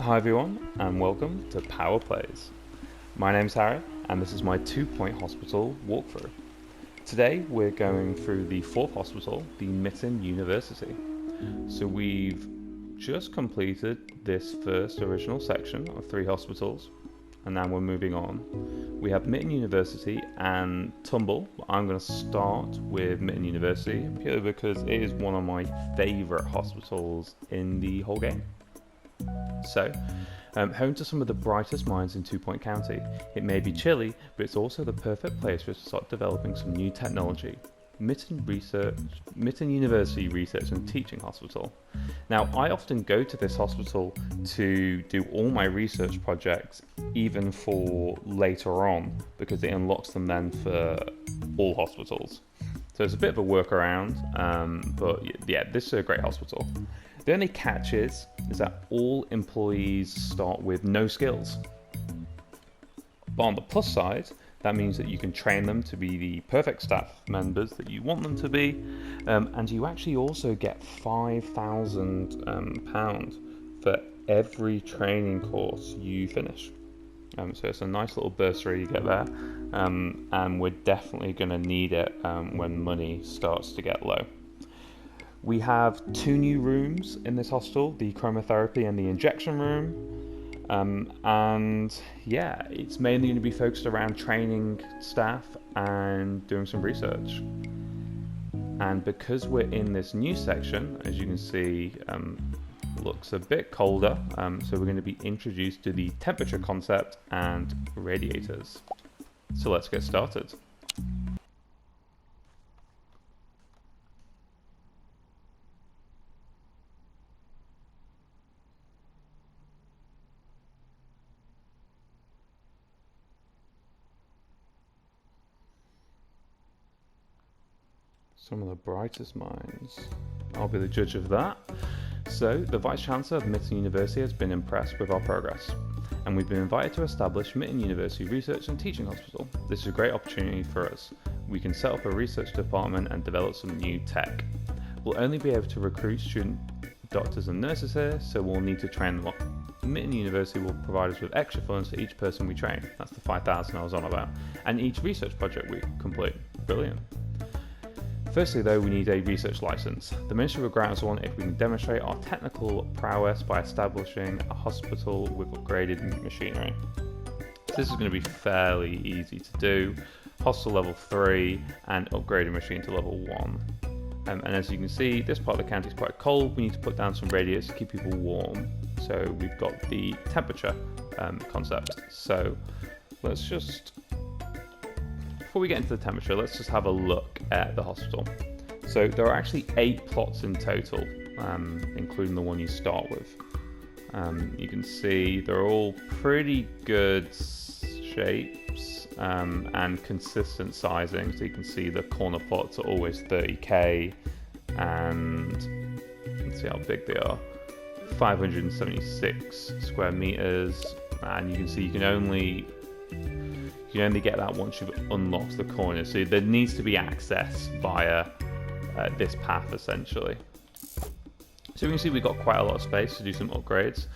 Hi everyone, and welcome to Power Plays. My name's Harry, and this is my 2-point hospital walkthrough. Today we're going through the fourth hospital, the Mitton University. So we've just completed this first original section of 3 hospitals, and now we're moving on. We have Mitton University and Tumble, but I'm going to start with Mitton University purely because it is one of my favourite hospitals in the whole game. So, home to some of the brightest minds in 2-Point County. It may be chilly, but it's also the perfect place for us to start developing some new technology. Mitton University Research and Teaching Hospital. Now, I often go to this hospital to do all my research projects, even for later on, because it unlocks them then for all hospitals. So it's a bit of a workaround, but yeah, this is a great hospital. The only catch is that all employees start with no skills. But on the plus side, that means that you can train them to be the perfect staff members that you want them to be, and you actually also get £5,000 for every training course you finish. So it's a nice little bursary you get there, and we're definitely going to need it when money starts to get low. We have 2 new rooms in this hostel, the Chromotherapy and the injection room. And yeah, it's mainly going to be focused around training staff and doing some research. And because we're in this new section, as you can see, looks a bit colder, so we're going to be introduced to the temperature concept and radiators. So let's get started. Some of the brightest minds. I'll be the judge of that. So, the Vice-Chancellor of Mitton University has been impressed with our progress, and we've been invited to establish Mitton University Research and Teaching Hospital. This is a great opportunity for us. We can set up a research department and develop some new tech. We'll only be able to recruit student doctors and nurses here, so we'll need to train them up. Mitton University will provide us with extra funds for each person we train. That's the 5,000 I was on about. And each research project we complete. Brilliant. Firstly though, we need a research license. The Ministry will grant us one if we can demonstrate our technical prowess by establishing a hospital with upgraded machinery. So this is going to be fairly easy to do. Hospital level 3 and upgraded machine to level 1. And as you can see, this part of the county is quite cold. We need to put down some radiators to keep people warm. So we've got the temperature concept. So let's just... Before we get into the temperature, let's just have a look at the hospital. So there are actually 8 plots in total, including the one you start with. You can see they're all pretty good shapes and consistent sizing. So you can see the corner plots are always 30k, and let's see how big they are. 576 square meters, and you can see you can only get that once you've unlocked the corner. So there needs to be access via this path essentially. So we can see we've got quite a lot of space to do some upgrades.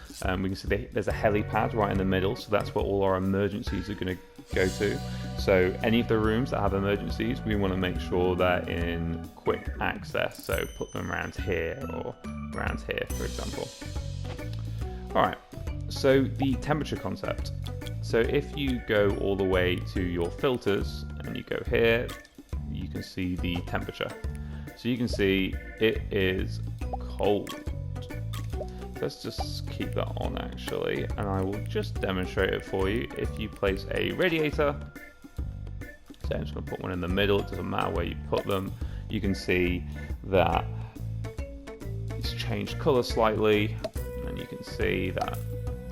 We can see there's a helipad right in the middle, so that's where all our emergencies are going to go to. So any of the rooms that have emergencies, we want to make sure they're in quick access. So put them around here or around here, for example. Alright, so the temperature concept. So if you go all the way to your filters and you go here, you can see the temperature. So you can see it is cold. Let's just keep that on actually, and I will just demonstrate it for you. If you place a radiator, so I'm just going to put one in the middle, it doesn't matter where you put them, you can see that it's changed colour slightly, and you can see that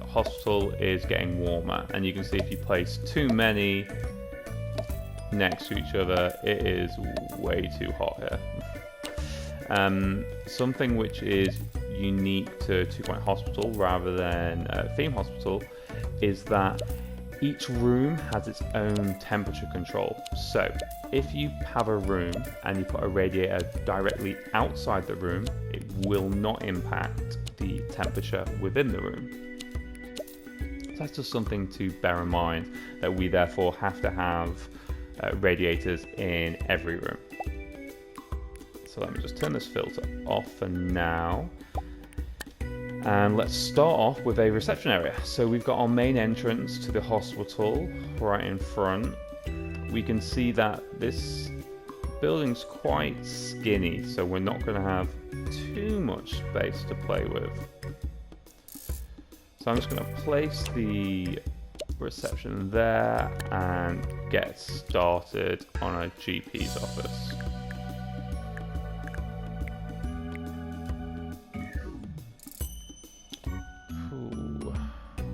hospital is getting warmer, and you can see if you place too many next to each other, it is way too hot here. Something which is unique to 2-Point Hospital rather than Theme Hospital is that each room has its own temperature control. So if you have a room and you put a radiator directly outside the room, it will not impact the temperature within the room. That's just something to bear in mind, that we therefore have to have radiators in every room. So let me just turn this filter off for now. And let's start off with a reception area. So we've got our main entrance to the hospital right in front. We can see that this building's quite skinny, so we're not going to have too much space to play with. So I'm just going to place the reception there and get started on a GP's office.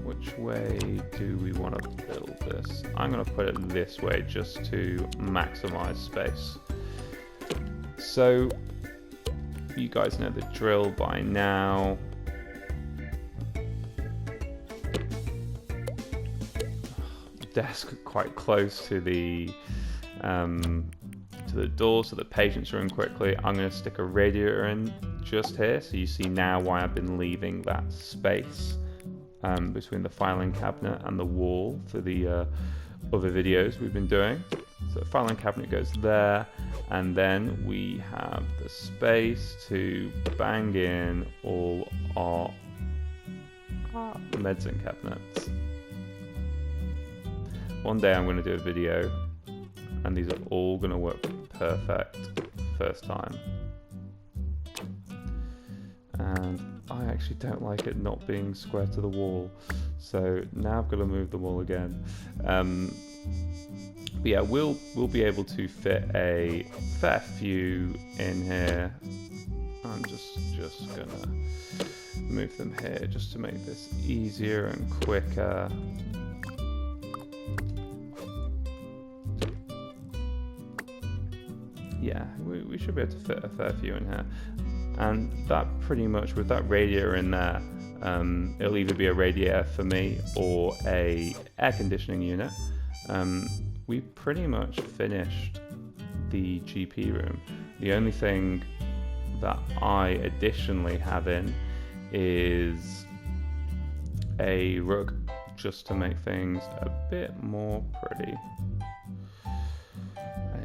Which way do we want to build this? I'm going to put it this way just to maximize space. So you guys know the drill by now. Desk quite close to the door so that patients are in quickly. I'm going to stick a radiator in just here, so you see now why I've been leaving that space between the filing cabinet and the wall for the other videos we've been doing. So the filing cabinet goes there, and then we have the space to bang in all our medicine cabinets. One day I'm going to do a video and these are all going to work perfect first time. And I actually don't like it not being square to the wall, so now I've got to move the wall again. But yeah, we'll be able to fit a fair few in here. I'm just gonna move them here just to make this easier and quicker. Yeah, we should be able to fit a fair few in here. And that pretty much, with that radiator in there, it'll either be a radiator for me or a air conditioning unit. We pretty much finished the GP room. The only thing that I additionally have in is a rug, just to make things a bit more pretty.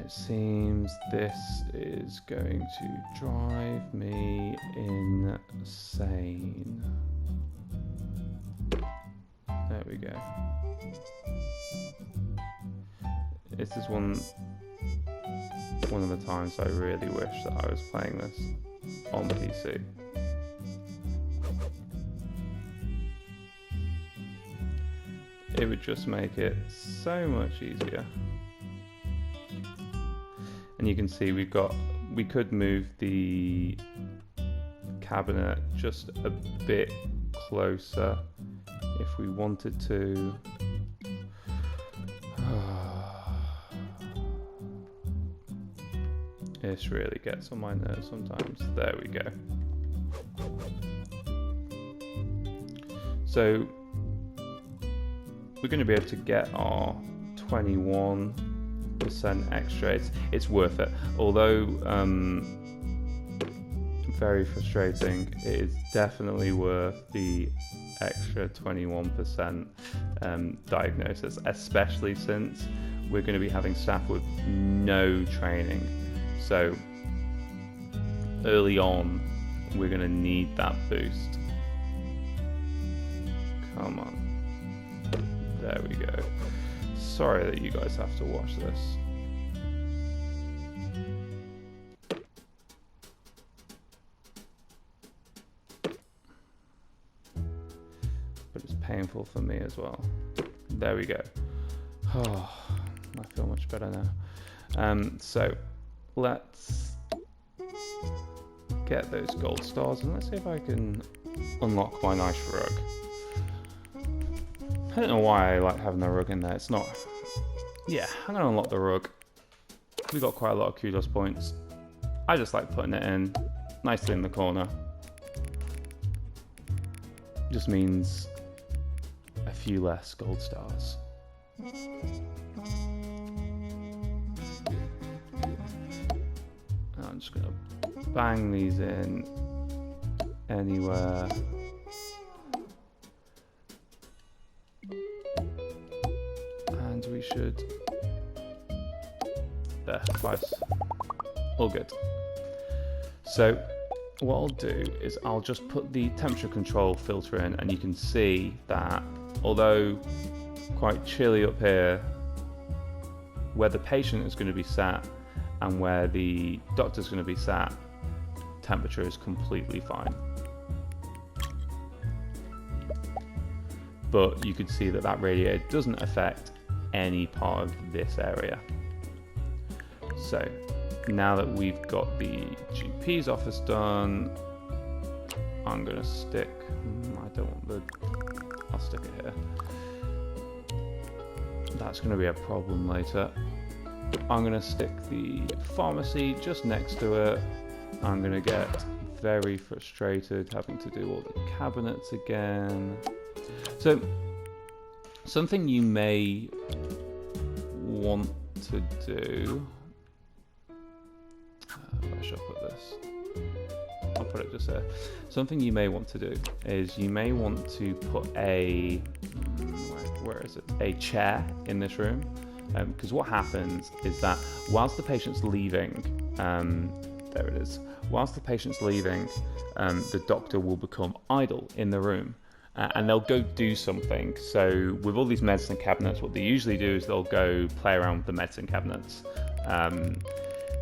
It seems this is going to drive me insane. There we go. This is one of the times I really wish that I was playing this on PC. It would just make it so much easier. And you can see we could move the cabinet just a bit closer if we wanted to. This really gets on my nerves sometimes. There we go. So we're going to be able to get our 21% extra. It's worth it. Although very frustrating, it is definitely worth the extra 21% diagnosis, especially since we're going to be having staff with no training. So early on, we're going to need that boost. Come on. There we go. Sorry that you guys have to watch this. But it's painful for me as well. There we go. Oh, I feel much better now. So let's get those gold stars and let's see if I can unlock my nice rug. I don't know why I like having the rug in there. It's not... Yeah, I'm going to unlock the rug. We got quite a lot of kudos points. I just like putting it in nicely in the corner. Just means a few less gold stars. I'm just going to bang these in anywhere. and we should... There, twice. All good. So what I'll do is I'll just put the temperature control filter in, and you can see that although quite chilly up here, where the patient is going to be sat and where the doctor's going to be sat, temperature is completely fine. But you can see that that radiator doesn't affect any part of this area. So now that we've got the GP's office done, I'm going to stick, I'll stick it here. That's going to be a problem later. I'm going to stick the pharmacy just next to it. I'm going to get very frustrated having to do all the cabinets again. So, something you may want to do... where should I put this? I'll put it just there. Something you may want to do is you may want to put a... where is it? A chair in this room. Because what happens is that whilst the patient's leaving, there it is. Whilst the patient's leaving, the doctor will become idle in the room. And they'll go do something. So with all these medicine cabinets, what they usually do is they'll go play around with the medicine cabinets.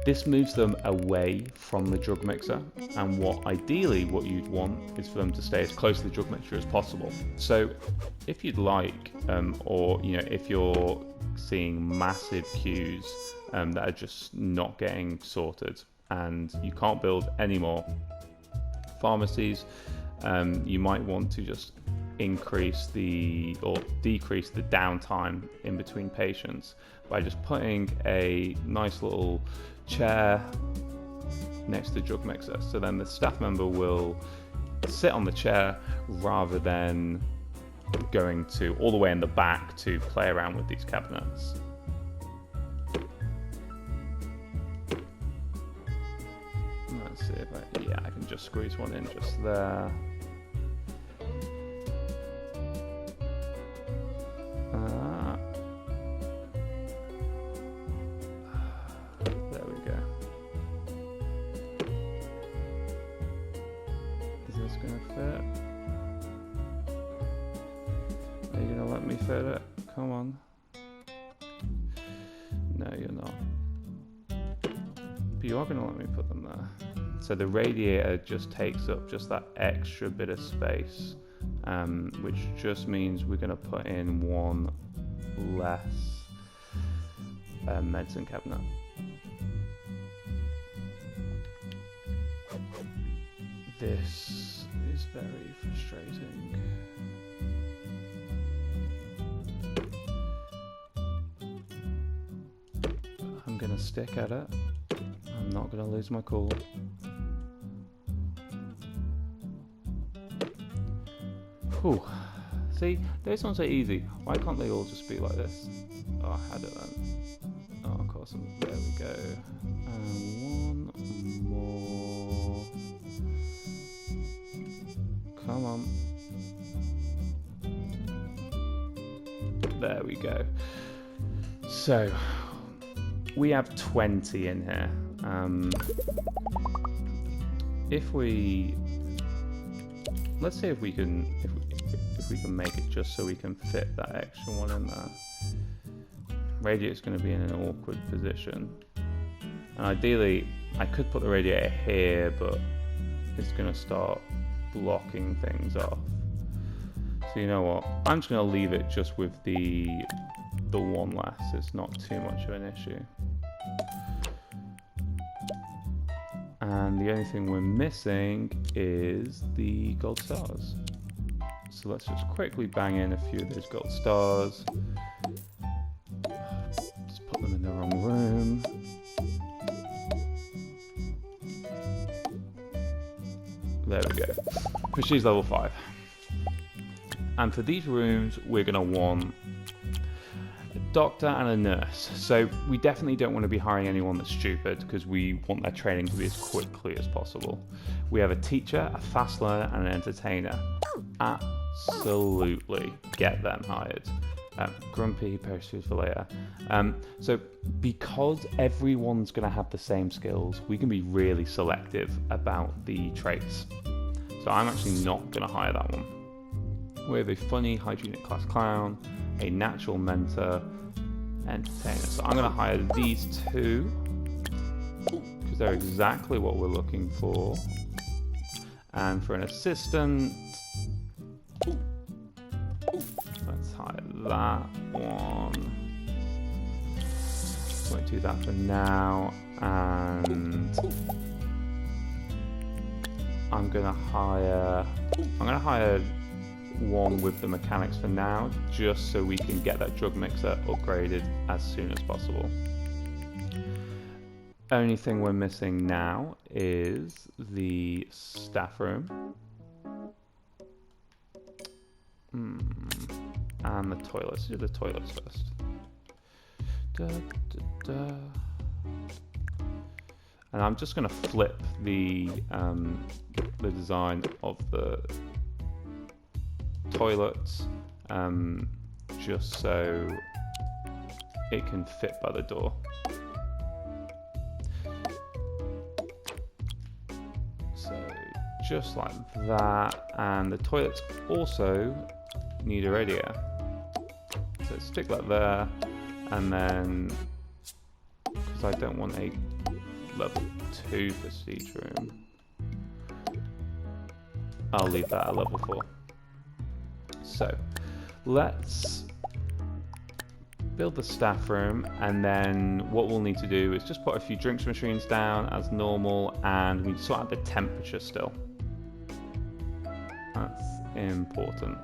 This moves them away from the drug mixer, and ideally what you'd want is for them to stay as close to the drug mixer as possible. So if you'd like, or if you're seeing massive queues that are just not getting sorted and you can't build any more pharmacies, you might want to just decrease the downtime in between patients by just putting a nice little chair next to the drug mixer. So then the staff member will sit on the chair rather than going to all the way in the back to play around with these cabinets. Let's see if I can just squeeze one in just there. There we go. Is this gonna fit? Are you gonna let me fit it? Come on. No, you're not. But you are gonna let me put them there. So the radiator just takes up just that extra bit of space, which just means we're gonna put in one less medicine cabinet. This is very frustrating. I'm gonna stick at it. I'm not gonna lose my cool. Whew. See, those ones are easy. Why can't they all just be like this? Oh, I had it then. Oh, of course. There we go. And one more. Come on. There we go. So, we have 20 in here. Let's see if we can make it just so we can fit that extra one in there. Radiator's going to be in an awkward position, and ideally I could put the radiator here, but it's going to start blocking things off. So you know what? I'm just going to leave it just with the one less. It's not too much of an issue. And the only thing we're missing is the gold stars. So let's just quickly bang in a few of those gold stars. Just put them in the wrong room. There we go. Prestige level 5. And for these rooms, we're going to want a doctor and a nurse. So we definitely don't want to be hiring anyone that's stupid, because we want their training to be as quickly as possible. We have a teacher, a fast learner, and an entertainer. Absolutely get them hired. Grumpy parachute for later. So because everyone's going to have the same skills, we can be really selective about the traits. So I'm actually not going to hire that one. We have a funny hygienic class clown, a natural mentor, entertainer. So I'm going to hire these two because they're exactly what we're looking for. And for an assistant, let's hire that one. Won't do that for now. And I'm gonna hire one with the mechanics for now, just so we can get that drug mixer upgraded as soon as possible. Only thing we're missing now is the staff room. And the toilets. Let's do the toilets first. And I'm just going to flip the design of the toilets just so it can fit by the door. So just like that, and the toilets also need a radiator. So stick that there, and then because I don't want a level 2 prestige room, I'll leave that at level 4. So let's build the staff room, and then what we'll need to do is just put a few drinks machines down as normal, and we sort out the temperature still. That's important.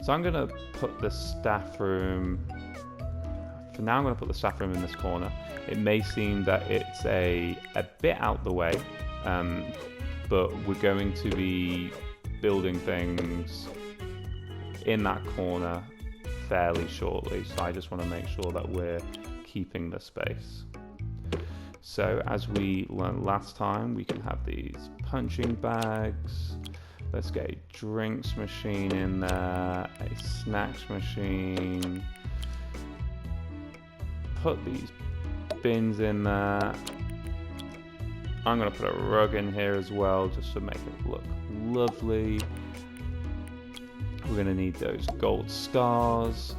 So I'm going to put the staff room, for now I'm going to put the staff room in this corner. It may seem that it's a bit out the way, but we're going to be building things in that corner fairly shortly, so I just want to make sure that we're keeping the space. So as we learned last time, we can have these punching bags. Let's get a drinks machine in there, a snacks machine. Put these bins in there. I'm going to put a rug in here as well, just to make it look lovely. We're going to need those gold stars.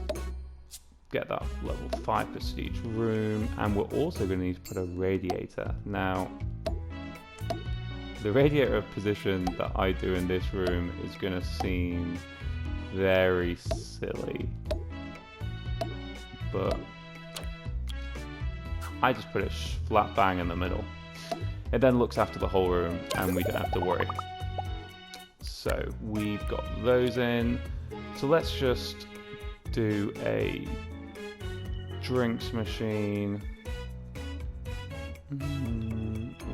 Get that level 5 prestige room, and we're also going to need to put a radiator. Now, the radiator position that I do in this room is going to seem very silly, but I just put it flat bang in the middle. It then looks after the whole room, and we don't have to worry. So we've got those in. So let's just do a drinks machine.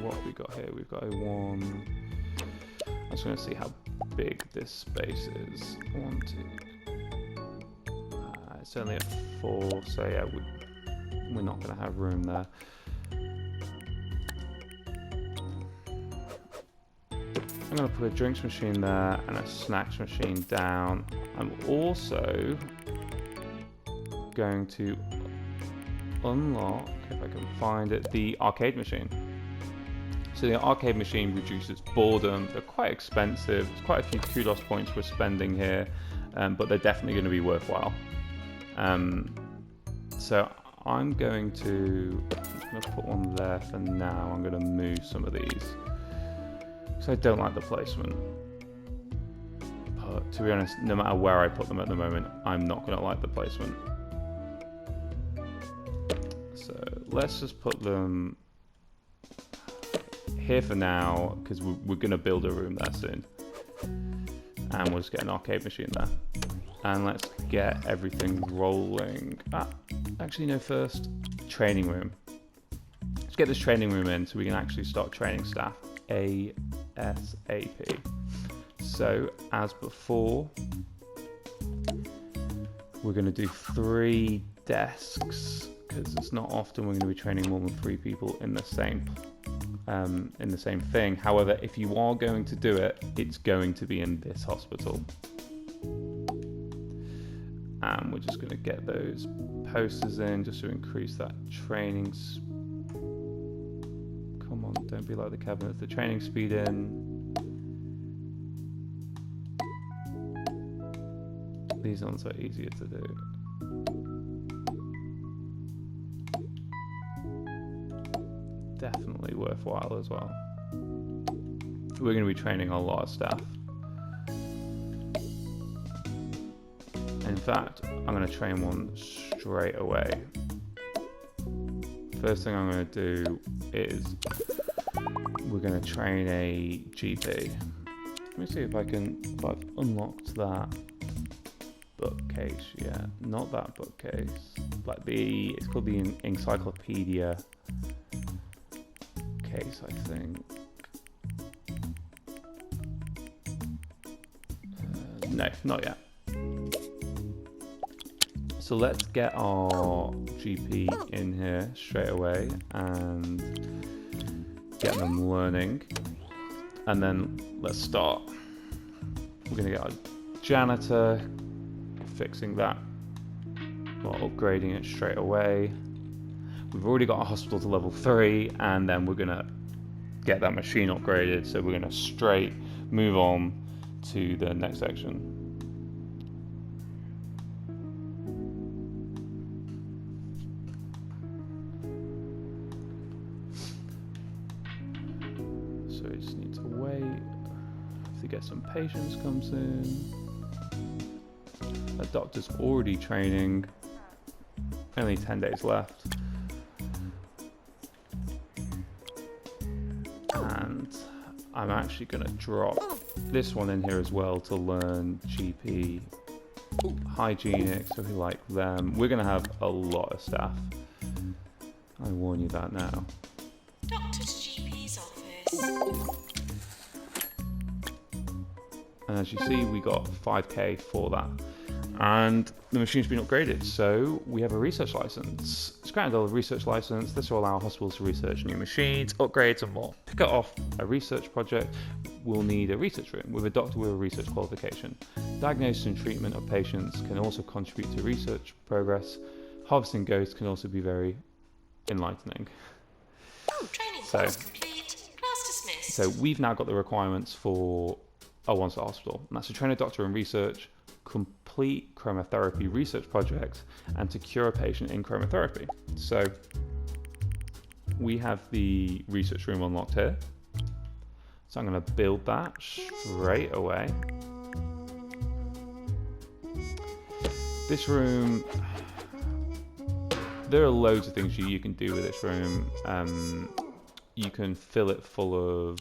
What have we got here? We've got a 1. I'm just going to see how big this space is. 1, 2. It's only a 4, so yeah, we're not going to have room there. I'm going to put a drinks machine there and a snacks machine down. I'm also going to unlock, if I can find it, the arcade machine. So the arcade machine reduces boredom. They're quite expensive. There's quite a few kudos points we're spending here, but they're definitely going to be worthwhile. So I'm going to put one there for now. I'm going to move some of these. So I don't like the placement, but to be honest, no matter where I put them at the moment, I'm not going to like the placement. So let's just put them here for now, because we're going to build a room there soon, and we'll just get an arcade machine there, and let's get everything rolling. Actually no, first training room. Let's get this training room in so we can actually start training staff ASAP. So as before, we're going to do 3 desks, because it's not often we're going to be training more than 3 people in the same thing. However, if you are going to do it, it's going to be in this hospital. And we're just going to get those posters in just to increase that training. Come on, don't be like the cabinets. The training speed in. These ones are easier to do. Definitely worthwhile as well. We're going to be training a lot of staff. In fact, I'm going to train one straight away. First thing I'm going to do is we're going to train a GP. Let me see if I've unlocked that bookcase yet. Not that bookcase. Like it's called the encyclopedia case, I think. No, not yet. So let's get our GP in here straight away and get them learning. And then let's start. We're going to get our janitor, fixing that, or upgrading it straight away. We've already got a hospital to level 3, and then we're going to get that machine upgraded. So we're going to straight move on to the next section. So we just need to wait to get some patients comes in. The doctor's already training. Only 10 days left. And I'm actually going to drop this one in here as well to learn GP hygienics, so we like them. We're going to have a lot of staff. I warn you that now. Doctor to GP's office. And as you see, we got 5k for that. And the machine's been upgraded, so we have a research license. It's granted a research license. This will allow hospitals to research new machines, upgrades, and more. To kick off a research project, we'll need a research room with a doctor with a research qualification. Diagnosis and treatment of patients can also contribute to research progress. Harvesting ghosts can also be very enlightening. Training course complete. Class dismissed. So we've now got the requirements for a one-star hospital, and that's to train a doctor in research, complete chromotherapy research projects, and to cure a patient in chromotherapy. So we have the research room unlocked here. So I'm going to build that straight away. This room, there are loads of things you can do with this room. You can fill it full of,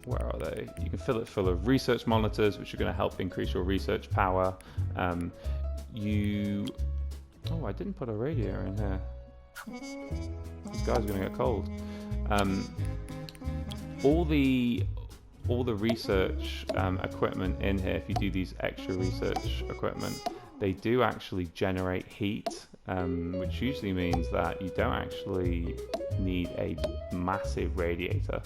where are they? You can fill it full of research monitors, which are going to help increase your research power. Oh, I didn't put a radiator in here. This guy's going to get cold. All the research equipment in here, if you do these extra research equipment, they do actually generate heat, which usually means that you don't actually need a massive radiator.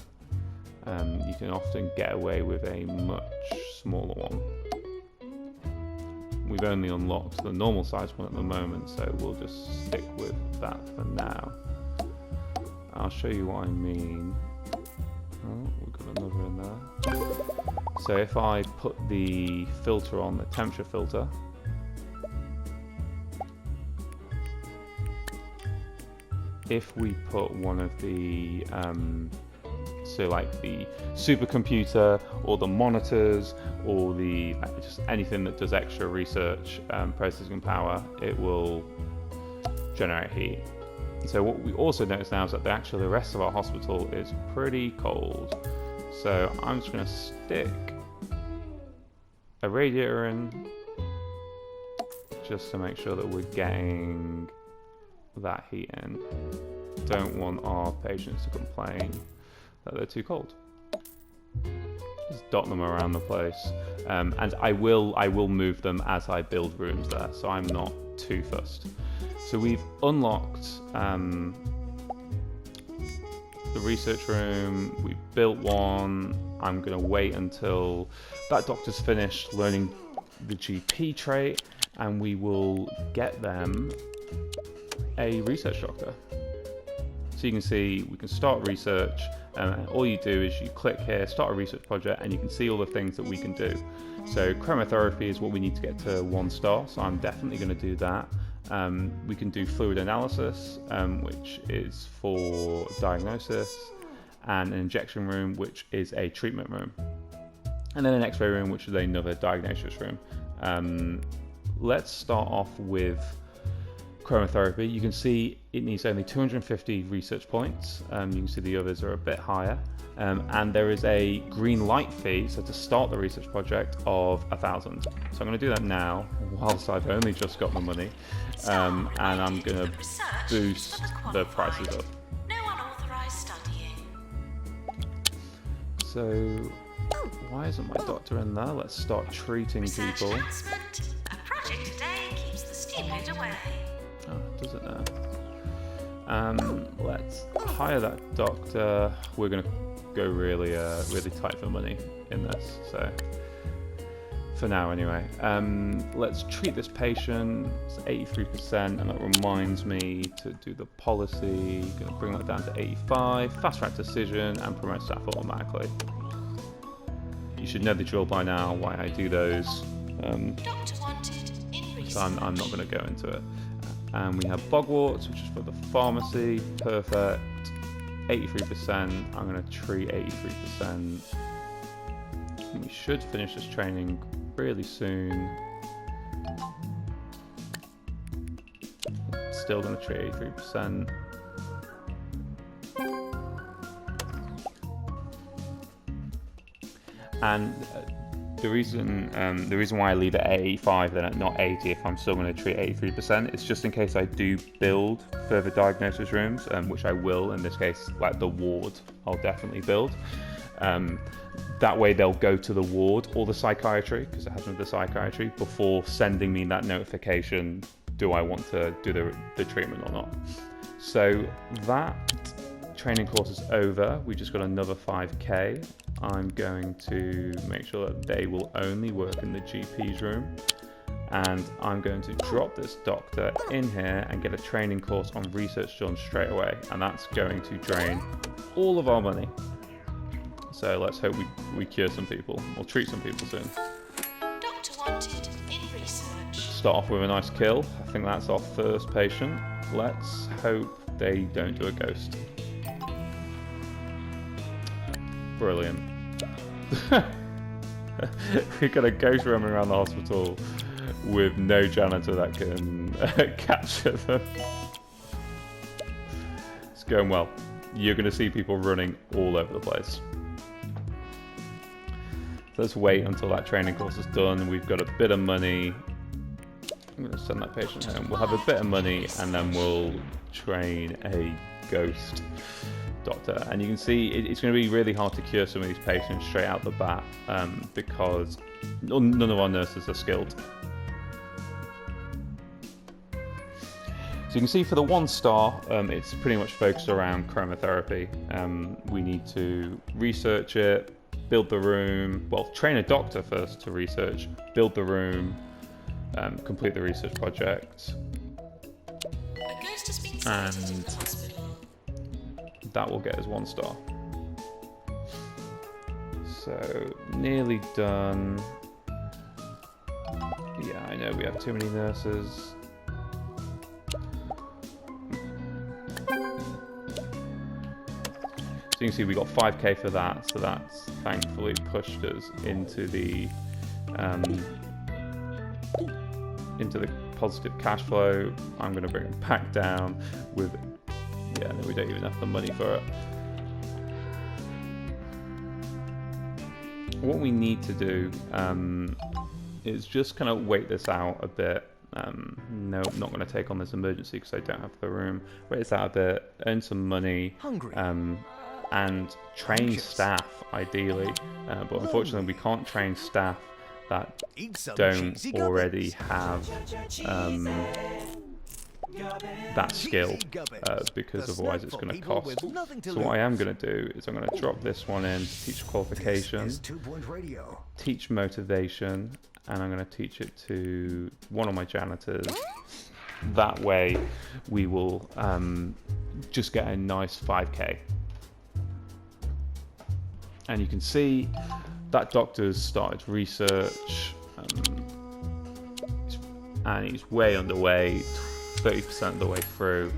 You can often get away with a much smaller one. We've only unlocked the normal size one at the moment, so we'll just stick with that for now. I'll show you what I mean. Oh, we've got another in there. So if I put the filter on, the temperature filter, if we put one of the so like the supercomputer or the monitors or the just anything that does extra research processing power, it will generate heat. So what we also notice now is that the rest of our hospital is pretty cold. So I'm just going to stick a radiator in just to make sure that we're getting that heat in. Don't want our patients to complain that they're too cold. Just dot them around the place, and I will move them as I build rooms there, so I'm not too fussed. So we've unlocked the research room, we've built one. I'm going to wait until that doctor's finished learning the GP trait, and we will get them a research doctor. So you can see we can start research, and all you do is you click here, start a research project, and you can see all the things that we can do. So chromotherapy is what we need to get to 1 star, so I'm definitely going to do that. We can do fluid analysis, which is for diagnosis, and an injection room, which is a treatment room, and then an x-ray room, which is another diagnosis room. Let's start off with chromotherapy. You can see it needs only 250 research points. You can see the others are a bit higher, and there is a green light fee, so to start the research project, of 1,000. So I'm going to do that now whilst I've only just got the money, and I'm going to boost the prices up. No unauthorized studying. So why isn't my doctor in there? Let's start treating Research people. announcement. A project today keeps the stupid away. Oh, does it now? Let's hire that doctor. We're gonna go really tight for money in this, so for now anyway. Let's treat this patient. It's 83%, and that reminds me to do the policy. Gonna bring that down to 85. Fast track decision and promote staff automatically. You should know the drill by now why I do those. Doctor wanted in research. So I'm not going to go into it. And we have Bogwarts, which is for the pharmacy. Perfect. 83%. I'm going to treat 83%. And we should finish this training really soon. Still going to treat 83%. And the reason why I leave it at 85 then at not 80 if I'm still going to treat 83% is just in case I do build further diagnosis rooms, which I will in this case, like the ward I'll definitely build. That way they'll go to the ward or the psychiatry, because it has with the psychiatry, before sending me that notification, do I want to do the treatment or not. So that training course is over. We just got another 5k. I'm going to make sure that they will only work in the GP's room, and I'm going to drop this doctor in here and get a training course on research done straight away, and that's going to drain all of our money. So let's hope we cure some people, or treat some people soon. Doctor wanted in research. Start off with a nice kill. I think that's our first patient. Let's hope they don't do a ghost. Brilliant. We've got a ghost roaming around the hospital with no janitor that can capture them. It's going well. You're going to see people running all over the place. So let's wait until that training course is done. We've got a bit of money. I'm going to send that patient home. We'll have a bit of money and then we'll train a ghost doctor. And you can see it's going to be really hard to cure some of these patients straight out the bat, because none of our nurses are skilled. So you can see for the 1 star, it's pretty much focused around chromotherapy. We need to research it, build the room, well, train a doctor first to research, build the room, complete the research project, A ghost has been sighted in the hospital. that will get us 1 star. So nearly done. Yeah, I know we have too many nurses. So you can see we got 5k for that, so that's thankfully pushed us into the positive cash flow. I'm going to bring it back down with, yeah, no, we don't even have the money for it. What we need to do is just kind of wait this out a bit. No, I'm not going to take on this emergency because I don't have the room. Wait this out a bit, earn some money, and train staff ideally. But unfortunately, we can't train staff that don't already have that skill, because otherwise it's going to cost. So what I am going to do is I'm going to drop this one in, teach qualification, teach motivation, and I'm going to teach it to one of my janitors. That way we will just get a nice 5k. And you can see that doctor's started research, and he's way underway, 30% of the way through.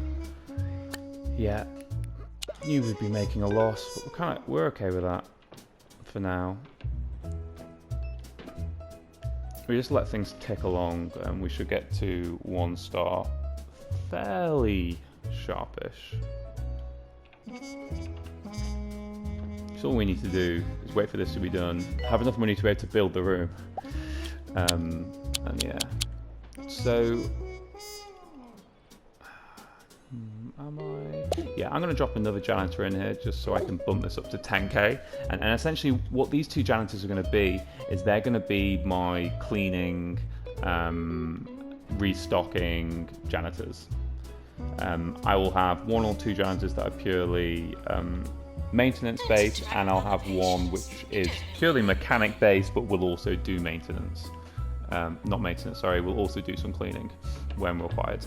Yeah, you would be making a loss, but we're okay with that for now. We just let things tick along, and we should get to 1 star fairly sharpish. So all we need to do is wait for this to be done, have enough money to be able to build the room, and yeah. So, I'm going to drop another janitor in here just so I can bump this up to 10k. And essentially what these 2 janitors are going to be is they're going to be my cleaning, restocking janitors. I will have 1 or 2 janitors that are purely maintenance based, and I'll have 1 which is purely mechanic based but will also do maintenance. Not maintenance, sorry, we'll also do some cleaning when required.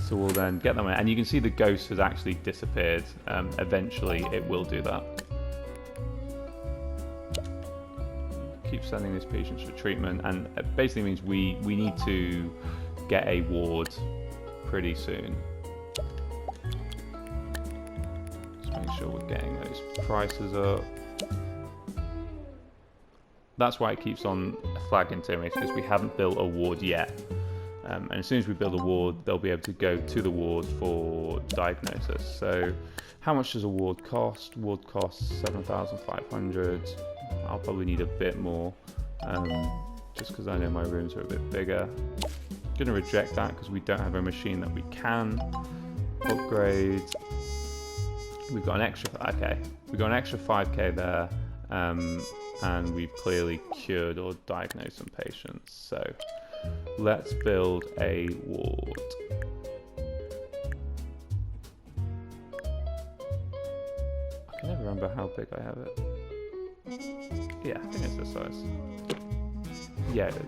So we'll then get them in, and you can see the ghost has actually disappeared. Eventually it will do that. Keep sending these patients for treatment, and it basically means we need to get a ward pretty soon. Just make sure we're getting those prices up. That's why it keeps on flagging to me, because we haven't built a ward yet. And as soon as we build a ward, they'll be able to go to the ward for diagnosis. So how much does a ward cost? Ward costs 7,500. I'll probably need a bit more, just because I know my rooms are a bit bigger. I'm going to reject that because we don't have a machine that we can upgrade. We've got an extra, okay, we've got an extra 5k there, and we've clearly cured or diagnosed some patients. So let's build a ward. I can never remember how big I have it. Yeah, I think it's this size. Yeah, it is.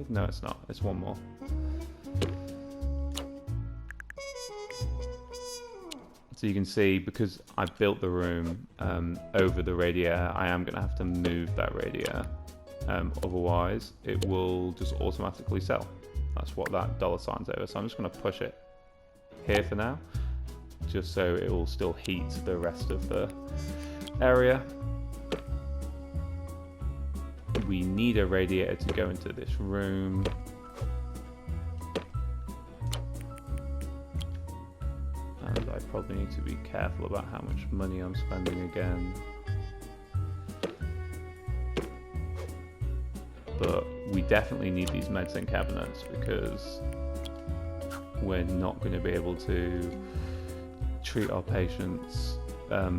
No, it's not. It's 1 more. So you can see, because I've built the room over the radiator, I am going to have to move that radiator. Otherwise, it will just automatically sell. That's what that $sign's over. So I'm just going to push it here for now, just so it will still heat the rest of the area. We need a radiator to go into this room. And I probably need to be careful about how much money I'm spending again. But we definitely need these medicine cabinets, because we're not going to be able to treat our patients, we're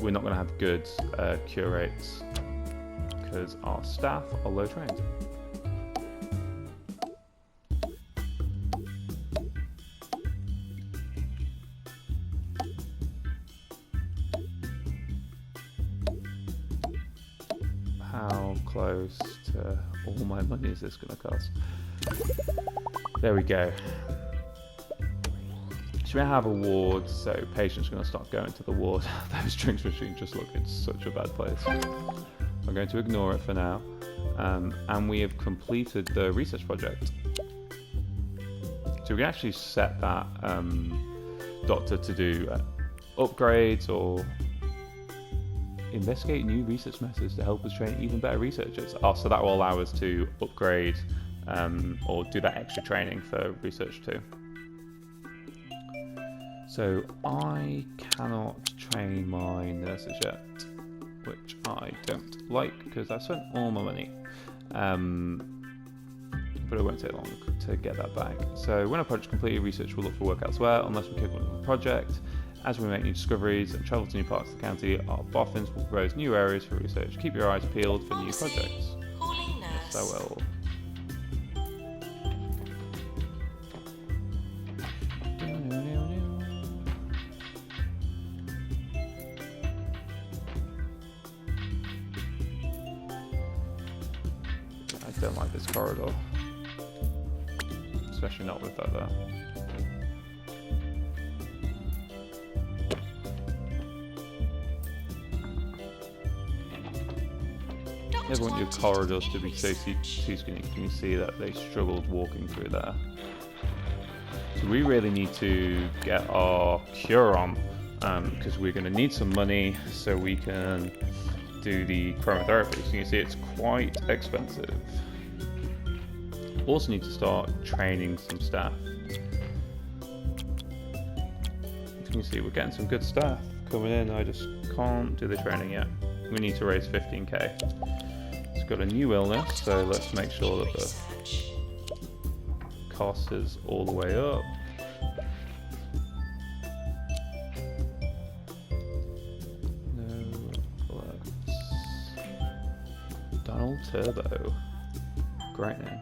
not going to have good cure rates because our staff are low trained. How close to all my money is this going to cost? There we go. So we have a ward, so patients are going to start going to the ward. Those drinks machines just look in such a bad place. I'm going to ignore it for now. And we have completed the research project. So we can actually set that doctor to do upgrades or investigate new research methods to help us train even better researchers. So that will allow us to upgrade or do that extra training for research too. So I cannot train my nurses yet, which I don't like because I've spent all my money. But it won't take long to get that back. So when a project completed, research will look for work elsewhere unless we kick on the project. As we make new discoveries and travel to new parts of the county, our boffins will propose new areas for research. Keep your eyes peeled for new projects. Yes, I will. don't like this corridor. Especially not with that there. You never want your corridors to be so too skinny. Can you see that they struggled walking through there? So we really need to get our cure on, because we're going to need some money so we can do the chromotherapy. So you can see it's quite expensive. Also need to start training some staff. As you can see, we're getting some good staff coming in. I just can't do the training yet. We need to raise 15k. It's got a new illness, so let's make sure that the cost is all the way up. No, Donald Turbo. Great name.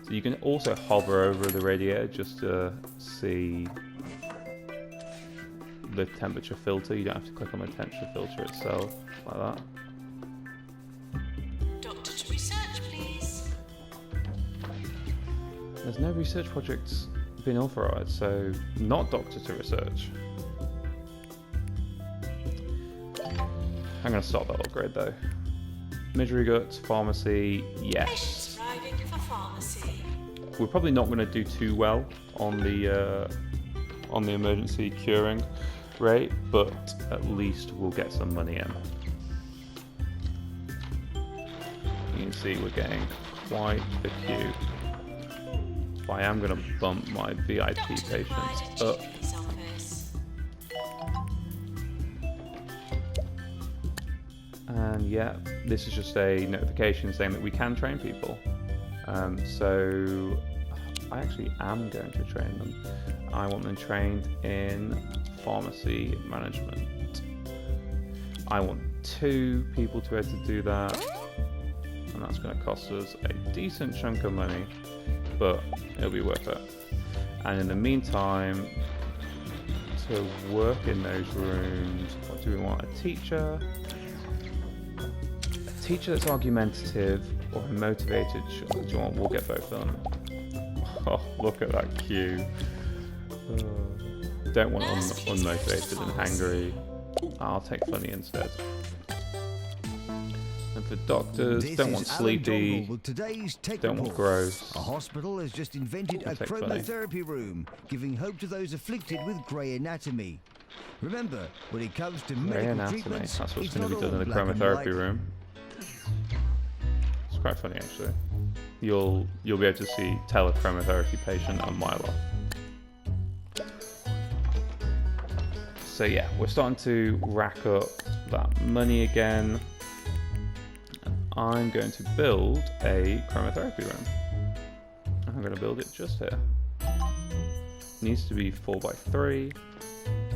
So you can also hover over the radiator just to see the temperature filter. You don't have to click on the temperature filter itself, like that. Doctor to research, please. There's no research projects been authorized, so not doctor to research. I'm going to stop that upgrade though. Midgery guts, pharmacy, yes. Patients arriving for pharmacy. We're probably not going to do too well on the emergency curing rate, but at least we'll get some money in. You can see we're getting quite the queue. But I am going to bump my VIP patients up. And yeah, this is just a notification saying that we can train people. So I actually am going to train them. I want them trained in pharmacy management. I want 2 people to be able to do that, and that's going to cost us a decent chunk of money, but it'll be worth it. And in the meantime, to work in those rooms, what do we want? A teacher that's argumentative or motivated. Do you want? We'll get both of them. Oh, look at that queue. Don't want unmotivated and hangry. I'll take funny instead. And for doctors, don't want sleepy, don't want gross. A hospital has just invented a chromotherapy room, giving hope to those afflicted with grey anatomy. Remember, when it comes to medical treatments, that's what's it's going to not be done all in the black and chromotherapy white. room. It's quite funny actually. You'll be able to tell a chromotherapy patient a mile off. So yeah, we're starting to rack up that money again. I'm going to build a chromotherapy room. I'm going to build it just here. It needs to be 4x3.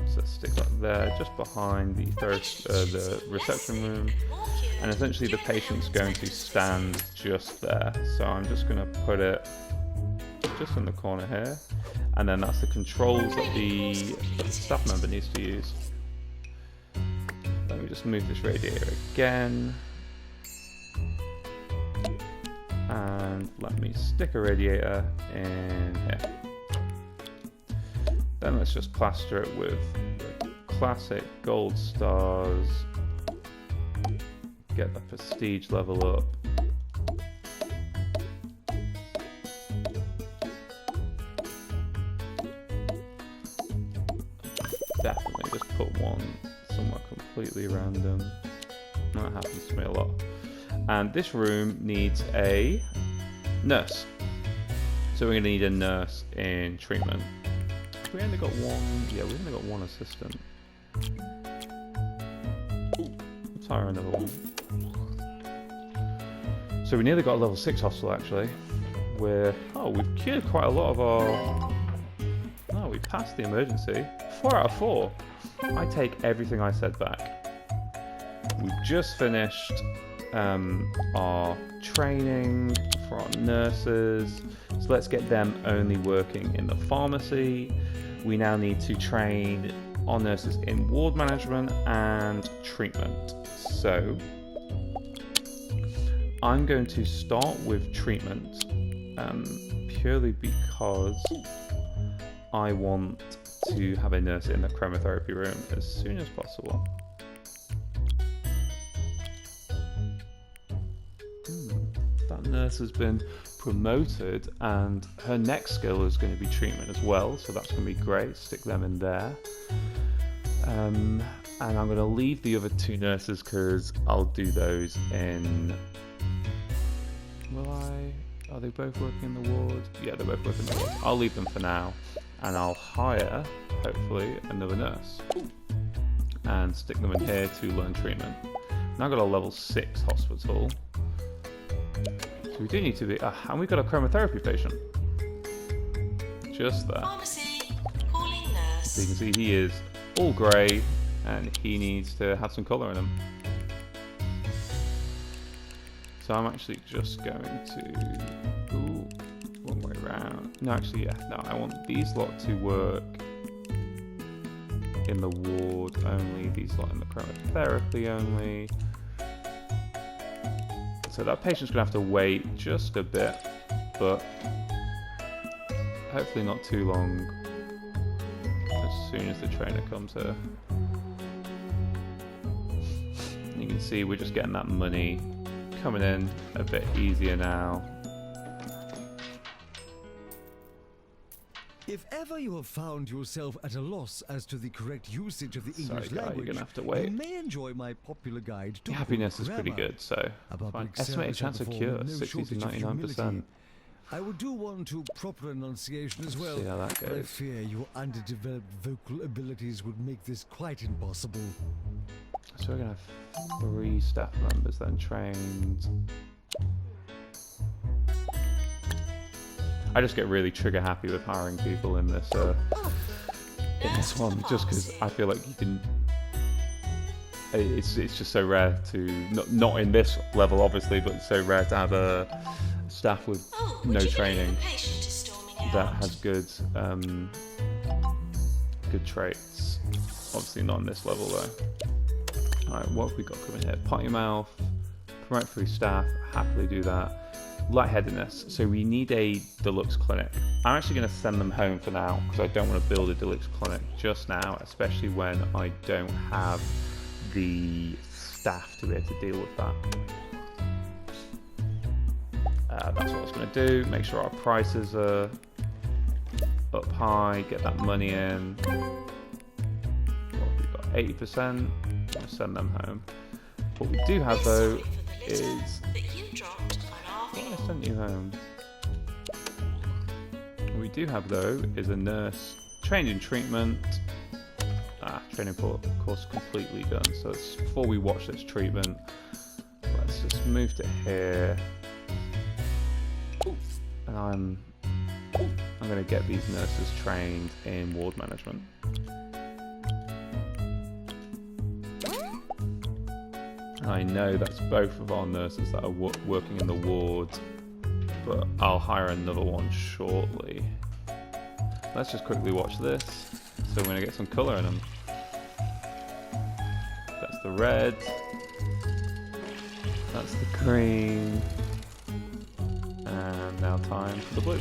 So let's stick that there, just behind the reception room. And essentially the patient's going to stand just there. So I'm just going to put it just in the corner here. And then that's the controls that the staff member needs to use. Let me just move this radiator again. And let me stick a radiator in here. Then let's just plaster it with the classic gold stars. Get the prestige level up. Definitely just put one somewhere completely random. That happens to me a lot. And this room needs a nurse. So we're going to need a nurse in treatment. We only got one. Yeah, we only got one assistant. Let's hire another one. So we nearly got a level 6 hospital actually. We've cured quite a lot of our. Oh, we passed the emergency. 4 out of 4. I take everything I said back. We've just finished our training for our nurses, so let's get them only working in the pharmacy. We now need to train our nurses in ward management and treatment. So I'm going to start with treatment, purely because I want to have a nurse in the chromotherapy room as soon as possible. That nurse has been promoted, and her next skill is going to be treatment as well, so that's going to be great. Stick them in there. And I'm going to leave the other 2 nurses because I'll do those in... Will I? Are they both working in the ward? Yeah, they're both working in the ward. I'll leave them for now, and I'll hire, hopefully, another nurse and stick them in here to learn treatment. Now I've got a level 6 hospital. So we do need to be... and we've got a chromotherapy patient. Just there. Pharmacy, calling nurse. So you can see he is all grey, and he needs to have some colour in him. So I'm actually just going to... Ooh, one way around. No, actually, yeah. No, I want these lot to work in the ward only. These lot in the chromotherapy only. So that patient's going to have to wait just a bit, but hopefully not too long as soon as the trainer comes here. You can see we're just getting that money coming in a bit easier now. If ever you have found yourself at a loss as to the correct usage of the English Sorry, guy, language, you're gonna have to wait. you may enjoy my popular guide to Happiness is pretty grammar. good, so A fine. public Estimated service chance I of perform cure, with no 60 to shortage of 99%. humility. I will do one to proper enunciation as well, See how that but I goes. fear your underdeveloped vocal abilities would make this quite impossible. So we're gonna have 3 staff members then trained. I just get really trigger happy with hiring people in this one, just because I feel like you can. It's just so rare to not in this level obviously, but it's so rare to have a staff with no training that has good good traits. Obviously not in this level though. Alright, what have we got coming here? Potty mouth, promote through staff, happily do that. Lightheadedness, so we need a Deluxe Clinic. I'm actually going to send them home for now because I don't want to build a Deluxe Clinic just now, especially when I don't have the staff to be able to deal with that. That's what I was going to do, make sure our prices are up high, get that money in. Well, we've got 80%, I'll send them home. What we do have though is... I sent you home. What we do have though is a nurse trained in treatment. Training course completely done. So it's, before we watch this treatment, let's just move to here. And I'm going to get these nurses trained in ward management. I know that's both of our nurses that are working in the ward, but I'll hire another one shortly. Let's just quickly watch this. So we're going to get some colour in them. That's the red. That's the green. And now time for the blue.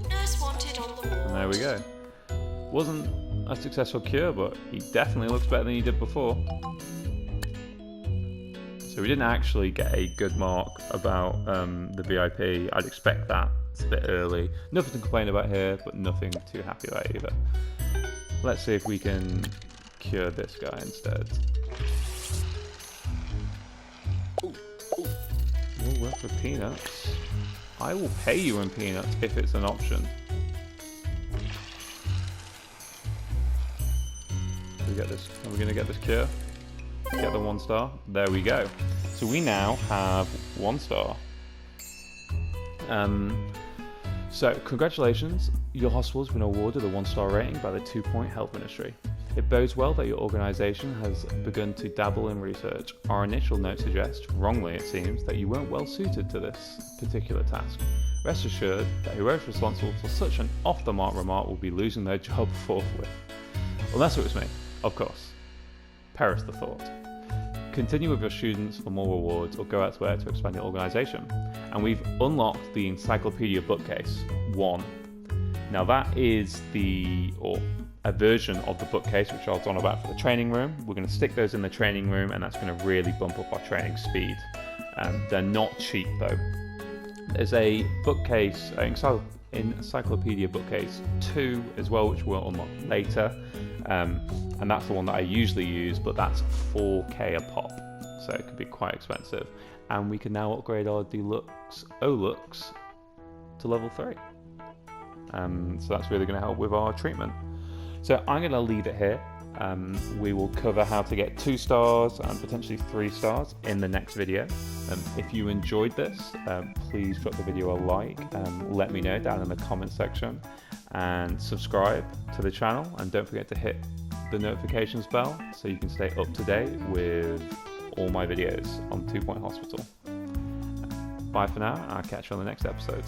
Nurse wanted on the ward. And there we go. Wasn't a successful cure, but he definitely looks better than he did before. So we didn't actually get a good mark about the VIP. I'd expect that. It's a bit early. Nothing to complain about here, but nothing too happy about either. Let's see if we can cure this guy instead. We'll work with peanuts. I will pay you in peanuts if it's an option. Are we going to get this cure? Get the 1 star? There we go. So we now have 1 star. So congratulations, your hospital has been awarded a 1-star rating by the 2 Point Health Ministry. It bodes well that your organisation has begun to dabble in research. Our initial note suggests, wrongly it seems, that you weren't well suited to this particular task. Rest assured that whoever's responsible for such an off-the-mark remark will be losing their job forthwith. Unless it was me, of course. Perish the thought. continue with your students for more rewards, or go elsewhere to expand your organisation. And we've unlocked the Encyclopedia Bookcase 1. Now that is a version of the bookcase which I was on about for the training room. We're going to stick those in the training room, and that's going to really bump up our training speed. They're not cheap though. There's a bookcase, Encyclopedia Bookcase 2 as well, which we'll unlock later. And that's the one that I usually use, but that's 4K a pop, so it could be quite expensive. And we can now upgrade our Deluxe Olux to level 3. So that's really going to help with our treatment. So I'm going to leave it here. We will cover how to get 2 stars and potentially 3 stars in the next video. If you enjoyed this, please drop the video a like, let me know down in the comment section, and subscribe to the channel, and don't forget to hit the notifications bell so you can stay up to date with all my videos on 2 Point Hospital. Bye for now, and I'll catch you on the next episode.